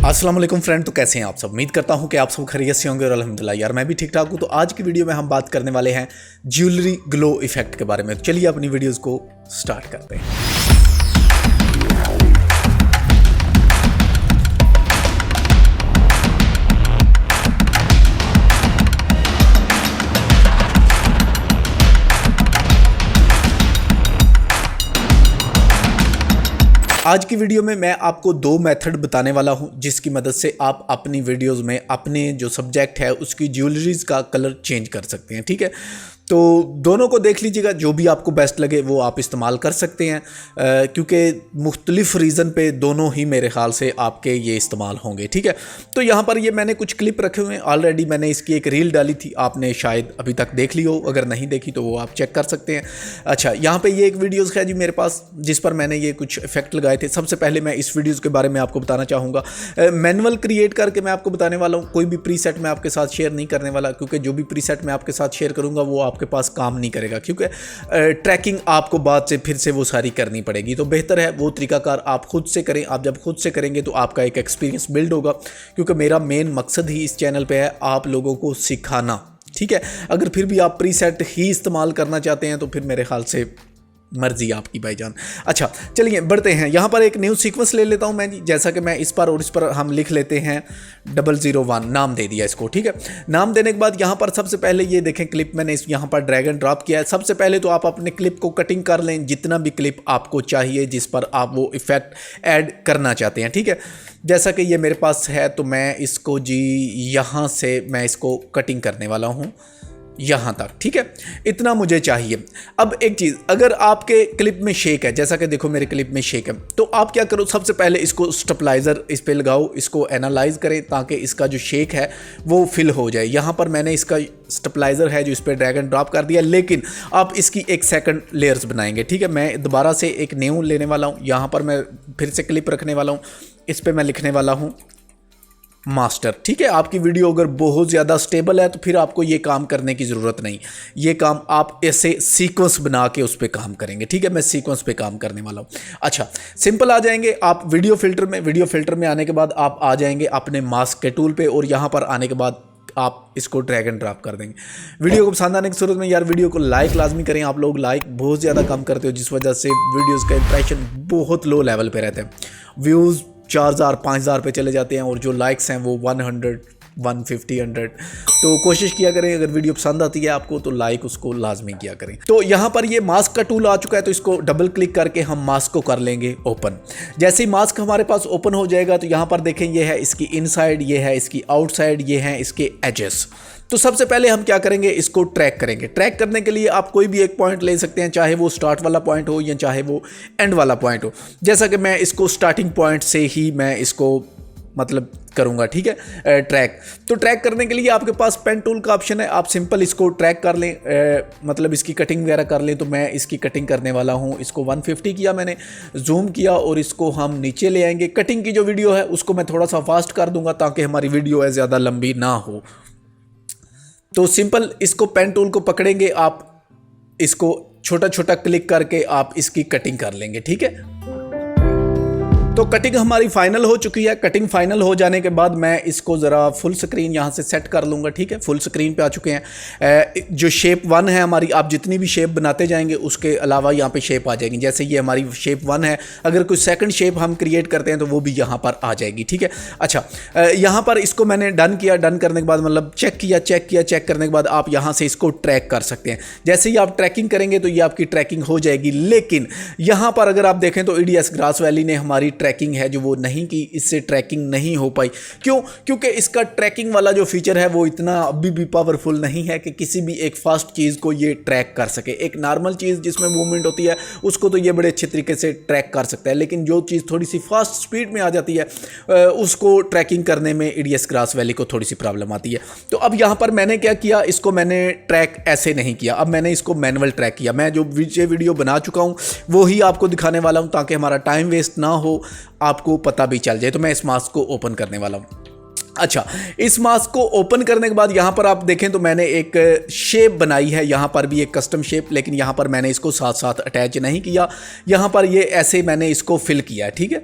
अस्सलाम वालेकुम फ्रेंड, तो कैसे हैं आप सब। उम्मीद करता हूं कि आप सब खैरियत से होंगे और अल्हम्दुलिल्लाह यार मैं भी ठीक ठाक हूं। तो आज की वीडियो में हम बात करने वाले हैं ज्वेलरी ग्लो इफेक्ट के बारे में। चलिए अपनी वीडियोस को स्टार्ट करते हैं। आज की वीडियो में मैं आपको दो मेथड बताने वाला हूं जिसकी मदद से आप अपनी वीडियोस में अपने जो सब्जेक्ट है उसकी ज्वेलरीज का कलर चेंज कर सकते हैं। ठीक है, तो दोनों को देख लीजिएगा, जो भी आपको बेस्ट लगे वो आप इस्तेमाल कर सकते हैं, क्योंकि मुख्तलिफ रीज़न पे दोनों ही मेरे ख्याल से आपके ये इस्तेमाल होंगे। ठीक है, तो यहाँ पर ये मैंने कुछ क्लिप रखे हुए हैं, ऑलरेडी मैंने इसकी एक रील डाली थी, आपने शायद अभी तक देख ली हो, अगर नहीं देखी तो वो आप चेक कर सकते हैं। अच्छा, यहाँ पर ये एक वीडियोज़ है जी मेरे पास जिस पर मैंने ये कुछ इफेक्ट लगाए थे। सबसे पहले मैं इस वीडियोज़ के बारे में आपको बताना चाहूँगा, मैनुअल क्रिएट करके मैं आपको बताने वाला हूँ, कोई भी प्रीसेट मैं आपके साथ शेयर नहीं करने वाला, क्योंकि जो भी प्रीसेट मैं आपके साथ शेयर करूँगा वो आपके पास काम नहीं करेगा, क्योंकि ट्रैकिंग आपको बाद से फिर से वो सारी करनी पड़ेगी। तो बेहतर है वो तरीकाकार आप खुद से करें। आप जब खुद से करेंगे तो आपका एक एक्सपीरियंस बिल्ड होगा, क्योंकि मेरा मेन मकसद ही इस चैनल पे है आप लोगों को सिखाना। ठीक है, अगर फिर भी आप प्रीसेट ही इस्तेमाल करना चाहते हैं तो फिर मेरे ख्याल से मर्जी आपकी भाईजान। अच्छा चलिए बढ़ते हैं। यहाँ पर एक न्यू सीक्वेंस ले लेता हूँ मैं जी, जैसा कि मैं इस पर और इस पर हम लिख लेते हैं 001 नाम दे दिया इसको। ठीक है, नाम देने के बाद यहाँ पर सबसे पहले ये देखें क्लिप मैंने इस यहाँ पर ड्रैग एंड ड्रॉप किया है। सबसे पहले तो आप अपने क्लिप को कटिंग कर लें, जितना भी क्लिप आपको चाहिए जिस पर आप वो इफेक्ट ऐड करना चाहते हैं। ठीक है, जैसा कि ये मेरे पास है तो मैं इसको जी यहाँ से मैं इसको कटिंग करने वाला हूँ यहाँ तक। ठीक है, इतना मुझे चाहिए। अब एक चीज़, अगर आपके क्लिप में शेक है, जैसा कि देखो मेरे क्लिप में शेक है, तो आप क्या करो, सबसे पहले इसको स्टेबलाइज़र इस पे लगाओ, इसको एनालाइज करें ताकि इसका जो शेक है वो फिल हो जाए। यहाँ पर मैंने इसका स्टेबलाइज़र है जो इस पर ड्रैग एंड ड्रॉप कर दिया, लेकिन आप इसकी एक सेकंड लेयर्स बनाएंगे। ठीक है, मैं दोबारा से एक न्यू लेने वाला हूँ, यहाँ पर मैं फिर से क्लिप रखने वाला हूँ, इस पर मैं लिखने वाला हूँ मास्टर। ठीक है, आपकी वीडियो अगर बहुत ज़्यादा स्टेबल है तो फिर आपको ये काम करने की ज़रूरत नहीं, ये काम आप ऐसे सीक्वेंस बना के उस पर काम करेंगे। ठीक है, मैं सीक्वेंस पे काम करने वाला हूँ। अच्छा, सिंपल आ जाएंगे आप वीडियो फिल्टर में आने के बाद आप आ जाएंगे अपने मास्क के टूल पे, और यहाँ पर आने के बाद आप इसको ड्रैग एंड ड्रॉप कर देंगे। वीडियो को पसंद आने की सूरत में यार वीडियो को लाइक लाजमी करें। आप लोग लाइक बहुत ज़्यादा कम करते हो, जिस वजह से वीडियोज़ का इंप्रेशन बहुत लो लेवल पे रहते हैं। व्यूज़ 4000 5000 पे चले जाते हैं और जो लाइक्स हैं वो 100 150 100। तो कोशिश किया करें, अगर वीडियो पसंद आती है आपको तो लाइक उसको लाजमी किया करें। तो यहाँ पर ये मास्क का टूल आ चुका है, तो इसको डबल क्लिक करके हम मास्क को कर लेंगे ओपन। जैसे ही मास्क हमारे पास ओपन हो जाएगा तो यहाँ पर देखें, ये है इसकी इनसाइड, ये है इसकी आउटसाइड, ये है इसके एजेस। तो सबसे पहले हम क्या करेंगे, इसको ट्रैक करेंगे। ट्रैक करने के लिए आप कोई भी एक पॉइंट ले सकते हैं, चाहे वो स्टार्ट वाला पॉइंट हो या चाहे वो एंड वाला पॉइंट हो। जैसा कि मैं इसको स्टार्टिंग पॉइंट से ही मैं इसको मतलब करूंगा। ठीक है, ट्रैक तो ट्रैक करने के लिए आपके पास पेन टूल का ऑप्शन है, आप सिंपल इसको ट्रैक कर लें, मतलब इसकी कटिंग वगैरह कर लें। तो मैं इसकी कटिंग करने वाला हूं, इसको 150 किया मैंने, जूम किया और इसको हम नीचे ले आएंगे। कटिंग की जो वीडियो है उसको मैं थोड़ा सा फास्ट कर दूंगा ताकि हमारी वीडियो है ज़्यादा लंबी ना हो। तो सिंपल इसको पेन टूल को पकड़ेंगे, आप इसको छोटा छोटा क्लिक करके आप इसकी कटिंग कर लेंगे। ठीक है, तो कटिंग हमारी फाइनल हो चुकी है। कटिंग फाइनल हो जाने के बाद मैं इसको ज़रा फुल स्क्रीन यहाँ से सेट कर लूँगा। ठीक है, फुल स्क्रीन पे आ चुके हैं। जो शेप 1 है हमारी, आप जितनी भी शेप बनाते जाएंगे उसके अलावा यहाँ पे शेप आ जाएगी। जैसे ये हमारी शेप 1 है, अगर कोई सेकंड शेप हम क्रिएट करते हैं तो वो भी यहाँ पर आ जाएगी। ठीक है, अच्छा यहाँ पर इसको मैंने डन किया। डन करने के बाद मतलब चेक करने के बाद आप यहाँ से इसको ट्रैक कर सकते हैं। जैसे ही आप ट्रैकिंग करेंगे तो ये आपकी ट्रैकिंग हो जाएगी। लेकिन यहाँ पर अगर आप देखें तो EDS ग्रास वैली ने हमारी ट्रैकिंग है जो वो नहीं की, इससे ट्रैकिंग नहीं हो पाई। क्यों? क्योंकि इसका ट्रैकिंग वाला जो फीचर है वो इतना अभी भी पावरफुल नहीं है कि किसी भी एक फास्ट चीज़ को ये ट्रैक कर सके। एक नॉर्मल चीज़ जिसमें मूवमेंट होती है उसको तो ये बड़े अच्छे तरीके से ट्रैक कर सकता है, लेकिन जो चीज़ थोड़ी सी फास्ट स्पीड में आ जाती है उसको ट्रैकिंग करने में EDS ग्रास वैली को थोड़ी सी प्रॉब्लम आती है। तो अब यहाँ पर मैंने क्या किया, इसको मैंने ट्रैक ऐसे नहीं किया, अब मैंने इसको मैनुअल ट्रैक किया। मैं जो वीडियो बना चुका हूँ वो ही आपको दिखाने वाला हूँ ताकि हमारा टाइम वेस्ट ना हो, आपको पता भी चल जाए। तो मैं इस मास्क को ओपन करने वाला हूँ। अच्छा, इस मास्क को ओपन करने के बाद यहाँ पर आप देखें तो मैंने एक शेप बनाई है, यहाँ पर भी एक कस्टम शेप, लेकिन यहाँ पर मैंने इसको साथ साथ अटैच नहीं किया। यहाँ पर ये ऐसे मैंने इसको फिल किया है। ठीक है,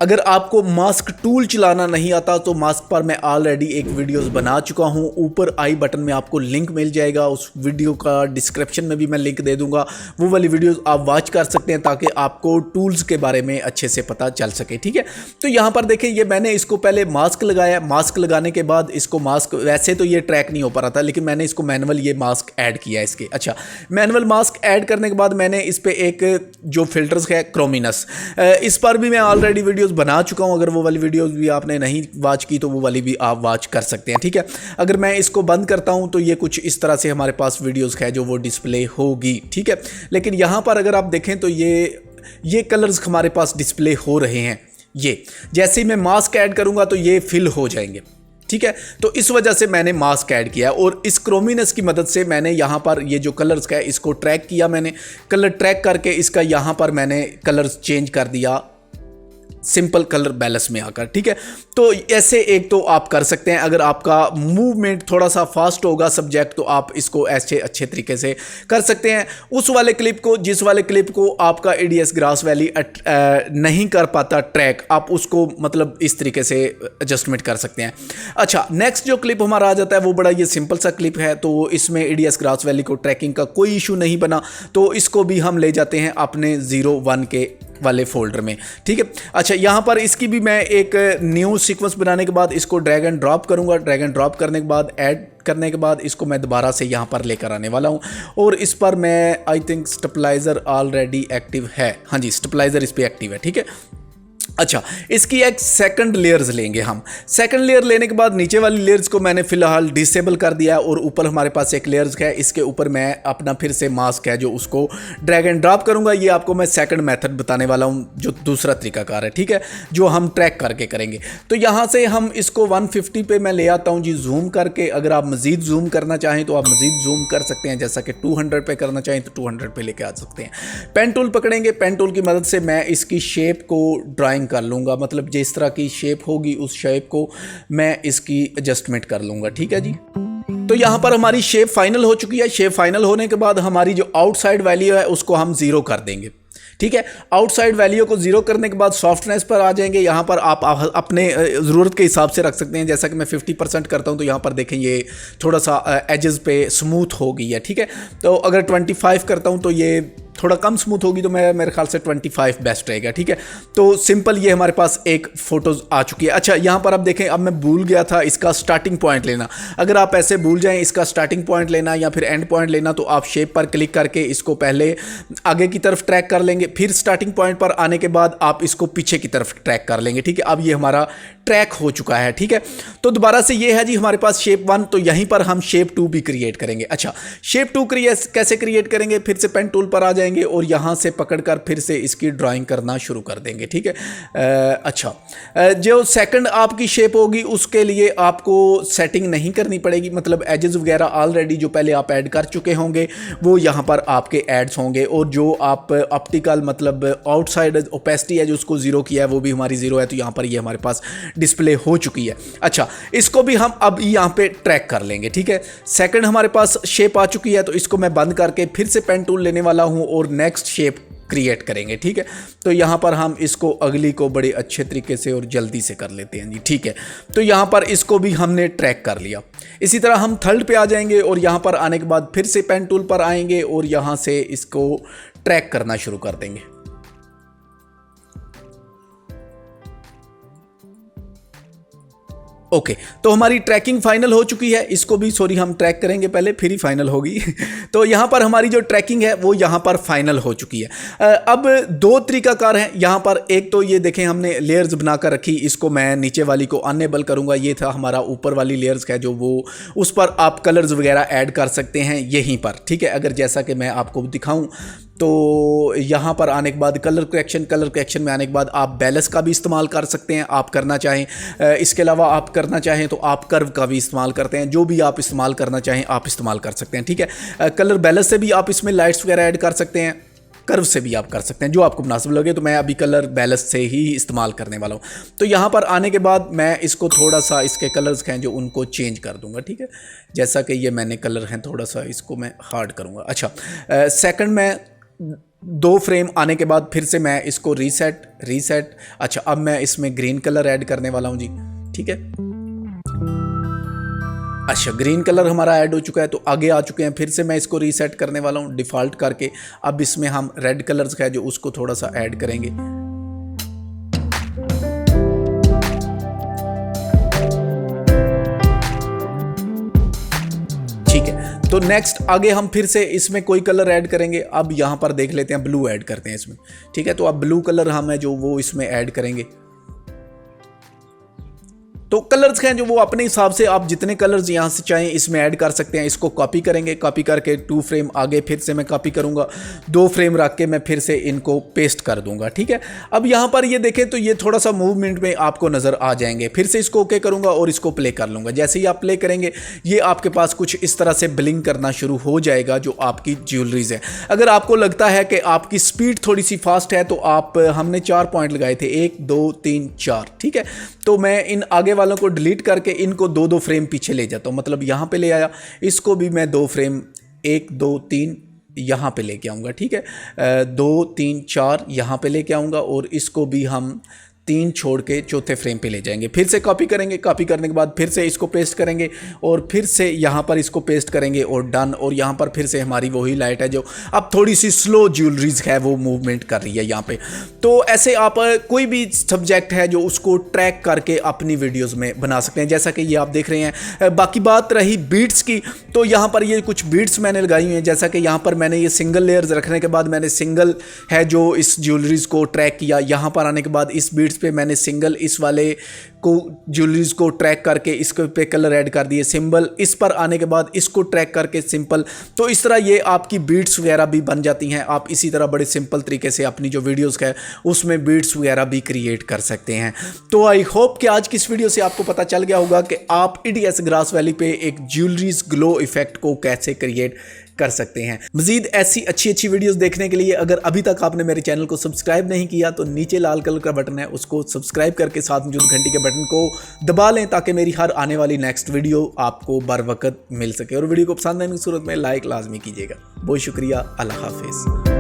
अगर आपको मास्क टूल चलाना नहीं आता तो मास्क पर मैं ऑलरेडी एक वीडियोस बना चुका हूं, ऊपर आई बटन में आपको लिंक मिल जाएगा, उस वीडियो का डिस्क्रिप्शन में भी मैं लिंक दे दूंगा, वो वाली वीडियोस आप वॉच कर सकते हैं ताकि आपको टूल्स के बारे में अच्छे से पता चल सके। ठीक है, तो यहाँ पर देखें, ये मैंने इसको पहले मास्क लगाया, मास्क लगाने के बाद इसको मास्क वैसे तो ये ट्रैक नहीं हो पा रहा था, लेकिन मैंने इसको मैनुअल ये मास्क ऐड किया इसके। अच्छा, मैनुअल मास्क ऐड करने के बाद मैंने इस पर एक जो फिल्टर्स है क्रोमिनस, इस पर भी मैं ऑलरेडी वीडियो बना चुका हूं, अगर वो वाली वीडियोस भी आपने नहीं वॉच की तो वो वाली भी आप वॉच कर सकते हैं। ठीक है, अगर मैं इसको बंद करता हूं तो ये कुछ इस तरह से हमारे पास वीडियोस है जो वो डिस्प्ले होगी। ठीक है, लेकिन यहां पर अगर आप देखें तो ये कलर्स हमारे पास डिस्प्ले हो रहे हैं। ये जैसे ही मैं मास्क ऐड करूंगा तो ये फिल हो जाएंगे। ठीक है, तो इस वजह से मैंने मास्क ऐड किया और इस क्रोमिनस की मदद से मैंने यहाँ पर ये जो कलर्स का है इसको ट्रैक किया, मैंने कलर ट्रैक करके इसका यहाँ पर मैंने कलर्स चेंज कर दिया सिंपल कलर बैलेंस में आकर। ठीक है, तो ऐसे एक तो आप कर सकते हैं। अगर आपका मूवमेंट थोड़ा सा फास्ट होगा सब्जेक्ट तो आप इसको ऐसे अच्छे तरीके से कर सकते हैं। उस वाले क्लिप को, जिस वाले क्लिप को आपका एडीएस ग्रास वैली नहीं कर पाता ट्रैक, आप उसको मतलब इस तरीके से एडजस्टमेंट कर सकते हैं। अच्छा, नेक्स्ट जो क्लिप हमारा आ जाता है वो बड़ा ये सिंपल सा क्लिप है, तो इसमें एडीएस ग्रास वैली को ट्रैकिंग का कोई इशू नहीं बना, तो इसको भी हम ले जाते हैं अपने 01 के वाले फोल्डर में। ठीक है, अच्छा, यहाँ पर इसकी भी मैं एक न्यू सीक्वेंस बनाने के बाद इसको ड्रैग एंड ड्रॉप करूँगा। ड्रैग एंड ड्रॉप करने के बाद ऐड करने के बाद इसको मैं दोबारा से यहाँ पर लेकर आने वाला हूँ और इस पर मैं I think stabiliser already active है। हाँ जी, स्टेबलाइजर इस पर एक्टिव है। ठीक है, अच्छा, इसकी एक सेकंड लेयर्स लेंगे हम। सेकंड लेयर लेने के बाद नीचे वाली लेयर्स को मैंने फिलहाल डिसेबल कर दिया है और ऊपर हमारे पास एक लेयर्स है, इसके ऊपर मैं अपना फिर से मास्क है जो उसको ड्रैग एंड ड्रॉप करूंगा। ये आपको मैं सेकंड मेथड बताने वाला हूं जो दूसरा तरीकाकार है। ठीक है, जो हम ट्रैक करके करेंगे। तो यहाँ से हम इसको 150 पे मैं ले आता हूँ जी, जूम करके। अगर आप मजीद जूम करना चाहें तो आप मजीद जूम कर सकते हैं, जैसा कि 200 पे करना चाहें तो 200 पे लेके आ सकते हैं। पेन टूल पकड़ेंगे, पेन टूल की मदद से मैं इसकी शेप को ड्राइंग कर लूँगा, मतलब जिस तरह की शेप होगी उस शेप को मैं इसकी एडजस्टमेंट कर लूँगा। ठीक है जी, तो यहाँ पर हमारी शेप फाइनल हो चुकी है। शेप फाइनल होने के बाद हमारी जो आउटसाइड वैल्यू है उसको हम 0 कर देंगे। ठीक है, आउटसाइड वैल्यू को 0 करने के बाद सॉफ्टनेस पर आ जाएंगे। यहाँ पर आप अपने ज़रूरत के हिसाब से रख सकते हैं, जैसा कि मैं 50% करता हूँ तो यहाँ पर देखें ये थोड़ा सा एजेस पे स्मूथ हो गई है। ठीक है, तो अगर 25 करता हूँ तो ये थोड़ा कम स्मूथ होगी, तो मैं मेरे ख्याल से 25 बेस्ट रहेगा। ठीक है, तो सिंपल ये हमारे पास एक फ़ोटोज़ आ चुकी है। अच्छा, यहाँ पर आप देखें, अब मैं भूल गया था इसका स्टार्टिंग पॉइंट लेना। अगर आप ऐसे भूल जाएं इसका स्टार्टिंग पॉइंट लेना या फिर एंड पॉइंट लेना, तो आप शेप पर क्लिक करके इसको पहले आगे की तरफ ट्रैक कर लेंगे, फिर स्टार्टिंग पॉइंट पर आने के बाद आप इसको पीछे की तरफ ट्रैक कर लेंगे। ठीक है, अब ये हमारा ट्रैक हो चुका है। ठीक है, तो दोबारा से ये है जी हमारे पास शेप 1, तो यहीं पर हम शेप 2 भी क्रिएट करेंगे। अच्छा, शेप 2 कैसे क्रिएट करेंगे? फिर से पेन टूल पर आ जाएंगे और यहाँ से पकड़कर फिर से इसकी ड्राइंग करना शुरू कर देंगे। ठीक है, अच्छा, जो सेकंड आपकी शेप होगी उसके लिए आपको सेटिंग नहीं करनी पड़ेगी, मतलब एजेस वगैरह ऑलरेडी जो पहले आप ऐड कर चुके होंगे वो यहाँ पर आपके एड्स होंगे, और जो आप ऑप्टिकल मतलब आउटसाइड ओपेसिटी है जो उसको 0 किया है वो भी हमारी 0 है, तो यहाँ पर ये हमारे पास डिस्प्ले हो चुकी है। अच्छा, इसको भी हम अब यहाँ पे ट्रैक कर लेंगे। ठीक है, सेकंड हमारे पास शेप आ चुकी है, तो इसको मैं बंद करके फिर से पेन टूल लेने वाला हूँ और नेक्स्ट शेप क्रिएट करेंगे। ठीक है, तो यहाँ पर हम इसको अगली को बड़े अच्छे तरीके से और जल्दी से कर लेते हैं जी। ठीक है, तो यहाँ पर इसको भी हमने ट्रैक कर लिया। इसी तरह हम थर्ड पे आ जाएंगे और यहाँ पर आने के बाद फिर से पेन टूल पर आएंगे और यहाँ से इसको ट्रैक करना शुरू कर देंगे। ओके, तो हमारी ट्रैकिंग फाइनल हो चुकी है। इसको भी सॉरी हम ट्रैक करेंगे पहले, फिर ही फाइनल होगी। तो यहाँ पर हमारी जो ट्रैकिंग है वो यहाँ पर फाइनल हो चुकी है। अब दो तरीकाकार हैं यहाँ पर। एक तो ये देखें हमने लेयर्स बनाकर रखी, इसको मैं नीचे वाली को अनेबल करूँगा। ये था हमारा ऊपर वाली लेयर्स है जो वो, उस पर आप कलर्स वगैरह ऐड कर सकते हैं यहीं पर। ठीक है, अगर जैसा कि मैं आपको दिखाऊँ तो यहाँ पर आने के बाद कलर करेक्शन में आने के बाद आप बैलेंस का भी इस्तेमाल कर सकते हैं आप करना चाहें। इसके अलावा आप करना चाहें तो आप कर्व का भी इस्तेमाल करते हैं, जो भी आप इस्तेमाल करना चाहें आप इस्तेमाल कर सकते हैं। ठीक है, कलर बैलेंस से भी आप इसमें लाइट्स वगैरह ऐड कर सकते हैं, कर्व से भी आप कर सकते हैं, जो आपको मुनासिब लगे। तो मैं अभी कलर बैलेंस से ही इस्तेमाल करने वाला हूँ। तो यहाँ पर आने के बाद मैं इसको थोड़ा सा इसके कलर्स हैं जो उनको चेंज कर दूंगा। ठीक है, जैसा कि ये मैंने कलर हैं थोड़ा सा इसको मैं हार्ड करूँगा। अच्छा, सेकंड मैं 2 फ्रेम आने के बाद फिर से मैं इसको रीसेट। अच्छा, अब मैं इसमें ग्रीन कलर ऐड करने वाला हूँ जी, ठीक है। अच्छा, ग्रीन कलर हमारा ऐड हो चुका है, तो आगे आ चुके हैं। फिर से मैं इसको रीसेट करने वाला हूँ डिफ़ॉल्ट करके। अब इसमें हम रेड कलर्स का है जो उसको थोड़ा सा ऐड करेंगे। ठीक है, तो नेक्स्ट आगे हम फिर से इसमें कोई कलर ऐड करेंगे। अब यहाँ पर देख लेते हैं, ब्लू ऐड करते हैं इसमें, ठीक है। तो अब ब्लू कलर हम है जो वो इसमें ऐड करेंगे। तो कलर्स हैं जो वो अपने हिसाब से आप जितने कलर्स यहाँ से चाहें इसमें ऐड कर सकते हैं। इसको कॉपी करेंगे, कॉपी करके 2 फ्रेम आगे फिर से मैं कॉपी करूँगा, 2 फ्रेम रख के मैं फिर से इनको पेस्ट कर दूंगा, ठीक है। अब यहाँ पर ये देखें तो ये थोड़ा सा मूवमेंट में आपको नज़र आ जाएंगे। फिर से इसको ओके करूँगा और इसको प्ले कर लूँगा। जैसे ही आप प्ले करेंगे ये आपके पास कुछ इस तरह से ब्लिंक करना शुरू हो जाएगा जो आपकी ज्वेलरीज है। अगर आपको लगता है कि आपकी स्पीड थोड़ी सी फास्ट है तो आप, हमने 4 पॉइंट लगाए थे, 1 2 3 4, ठीक है। तो मैं इन आगे वालों को डिलीट करके इनको 2-2 फ्रेम पीछे ले जाता हूँ, मतलब यहाँ पे ले आया। इसको भी मैं 2 फ्रेम 1 2 3 यहाँ पे लेके आऊँगा, ठीक है। 2 3 4 यहाँ पे लेके आऊँगा और इसको भी हम 3 छोड़ के चौथे फ्रेम पे ले जाएंगे। फिर से कॉपी करेंगे, कॉपी करने के बाद फिर से इसको पेस्ट करेंगे और फिर से यहाँ पर इसको पेस्ट करेंगे और डन। और यहाँ पर फिर से हमारी वही लाइट है जो अब थोड़ी सी स्लो ज्वेलरीज है वो मूवमेंट कर रही है यहाँ पे। तो ऐसे आप कोई भी सब्जेक्ट है जो उसको ट्रैक करके अपनी वीडियोज़ में बना सकते हैं, जैसा कि ये आप देख रहे हैं। बाकी बात रही बीट्स की, तो यहाँ पर ये कुछ बीट्स मैंने लगाई हुई हैं। जैसा कि यहाँ पर मैंने ये सिंगल लेयर्स रखने के बाद मैंने सिंगल है जो इस ज्वेलरीज को ट्रैक किया। यहाँ पर आने के बाद इस बीट्स पे मैंने सिंगल इस वाले को ज्वेलरीज को ट्रैक करके इसके पे कलर ऐड कर दिए। सिंबल इस पर आने के बाद इसको ट्रैक करके सिंपल। तो इस तरह ये आपकी बीट्स वगैरह भी बन जाती हैं। आप इसी तरह बड़े सिंपल तरीके से अपनी जो वीडियोस है उसमें बीट्स वगैरह भी क्रिएट कर सकते हैं। तो आई होप कि आज की इस वीडियो से आपको पता चल गया होगा कि आप EDS ग्रास वैली पे एक ज्वेलरीज ग्लो इफेक्ट को कैसे क्रिएट कर सकते हैं। मजीद ऐसी अच्छी वीडियोस देखने के लिए अगर अभी तक आपने मेरे चैनल को सब्सक्राइब नहीं किया तो नीचे लाल कलर का बटन है, उसको सब्सक्राइब करके साथ मौजूद घंटी के बटन को दबा लें ताकि मेरी हर आने वाली नेक्स्ट वीडियो आपको बर वक्त मिल सके। और वीडियो को पसंद आने की सूरत में लाइक लाजमी कीजिएगा। बहुत शुक्रिया, अल्लाह हाफिज़।